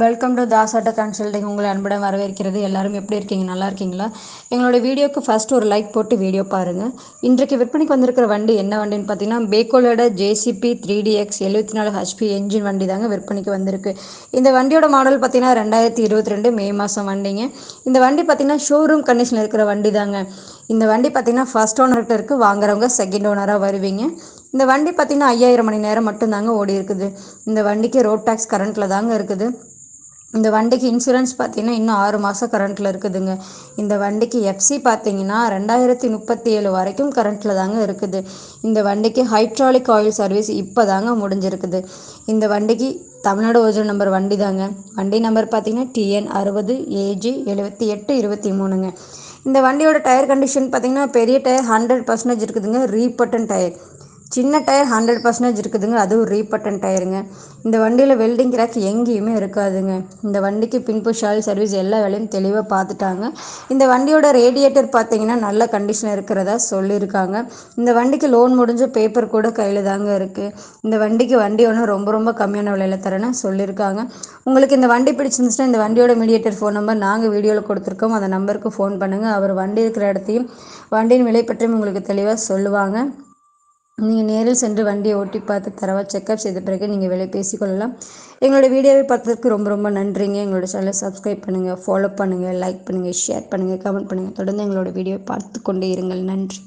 Welcome to Das auto consulting. உங்களை அன்புடன் வரவேற்கிறது. எல்லாரும் எப்படி இருக்கீங்க? நல்லா இருக்கீங்களா? எங்களோட வீடியோக்கு ஃபர்ஸ்ட் ஒரு லைக் போட்டு வீடியோ பாருங்கள். இன்றைக்கு விற்பனைக்கு வந்திருக்கிற வண்டி என்ன வண்டின்னு பார்த்தீங்கன்னா, பேக்கோலோட JCP 3DX 74 HP என்ஜின் வண்டி தாங்க விற்பனைக்கு வந்திருக்கு. இந்த வண்டியோட மாடல் பார்த்தீங்கன்னா 2022 மே மாதம் வண்டிங்க. இந்த வண்டி பார்த்தீங்கன்னா ஷோரூம் கண்டிஷனில் இருக்கிற வண்டி தாங்க. இந்த வண்டி பார்த்தீங்கன்னா ஃபர்ஸ்ட் ஓனர்கிட்ட இருக்குது. வாங்குறவங்க செகண்ட் ஓனராக வருவீங்க. இந்த வண்டி பார்த்தீங்கன்னா 5000 மணி நேரம் மட்டும்தாங்க ஓடி இருக்குது. இந்த வண்டிக்கு ரோட் டேக்ஸ் கரண்ட்டில் தாங்க இருக்குது. இந்த வண்டிக்கு இன்சூரன்ஸ் பார்த்தீங்கன்னா இன்னும் 6 மாதம் கரண்ட்டில் இருக்குதுங்க. இந்த வண்டிக்கு FC பார்த்தீங்கன்னா 2037 வரைக்கும் கரண்ட்டில் தாங்க இருக்குது. இந்த வண்டிக்கு ஹைட்ராலிக் ஆயில் சர்வீஸ் இப்போ தாங்க முடிஞ்சிருக்குது. இந்த வண்டிக்கு தமிழ்நாடு ஒரிஜினல் நம்பர் வண்டி தாங்க. வண்டி நம்பர் பார்த்தீங்கன்னா TN 60 AG 78 23ங்க. இந்த வண்டியோட டயர் கண்டிஷன் பார்த்தீங்கன்னா பெரிய டயர் 100% இருக்குதுங்க. ரீபட்டன் டயர். சின்ன டயர் 100% இருக்குதுங்க. அதுவும் ரீபட்டன் டயருங்க. இந்த வண்டியில் வெல்டிங் கிராக் எங்கேயுமே இருக்காதுங்க. இந்த வண்டிக்கு பின்புஷ் ஆயில் சர்வீஸ் எல்லா வேலையும் தெளிவாக பார்த்துட்டாங்க. இந்த வண்டியோட ரேடியேட்டர் பார்த்தீங்கன்னா நல்ல கண்டிஷன் இருக்கிறதா சொல்லியிருக்காங்க. இந்த வண்டிக்கு லோன் முடிஞ்ச பேப்பர் கூட கையில் தாங்க இருக்குது. இந்த வண்டிக்கு வண்டி ஒன்றும் ரொம்ப கம்மியான விலையில் தரேன்னு சொல்லியிருக்காங்க. உங்களுக்கு இந்த வண்டி பிடிச்சிருந்துச்சுன்னா இந்த வண்டியோட மீடியேட்டர் ஃபோன் நம்பர் நாங்கள் வீடியோவில் கொடுத்துருக்கோம். அந்த நம்பருக்கு ஃபோன் பண்ணுங்கள். அவர் வண்டி இருக்கிற இடத்தையும் வண்டியின் விலை பற்றியும் உங்களுக்கு தெளிவாக சொல்லுவாங்க. நீங்கள் நேரில் சென்று வண்டியை ஓட்டி பார்த்து தரவா செக்அப் செய்த பிறகு நீங்கள் விலை பேசிக்கொள்ளலாம். எங்களோட வீடியோவை பார்த்ததுக்கு ரொம்ப நன்றிங்க. எங்களோட சேனலை சப்ஸ்கிரைப் பண்ணுங்கள், ஃபாலோ பண்ணுங்கள், லைக் பண்ணுங்கள், ஷேர் பண்ணுங்கள், கமெண்ட் பண்ணுங்கள். தொடர்ந்து எங்களோட வீடியோவை பார்த்து கொண்டே இருங்கள். நன்றி.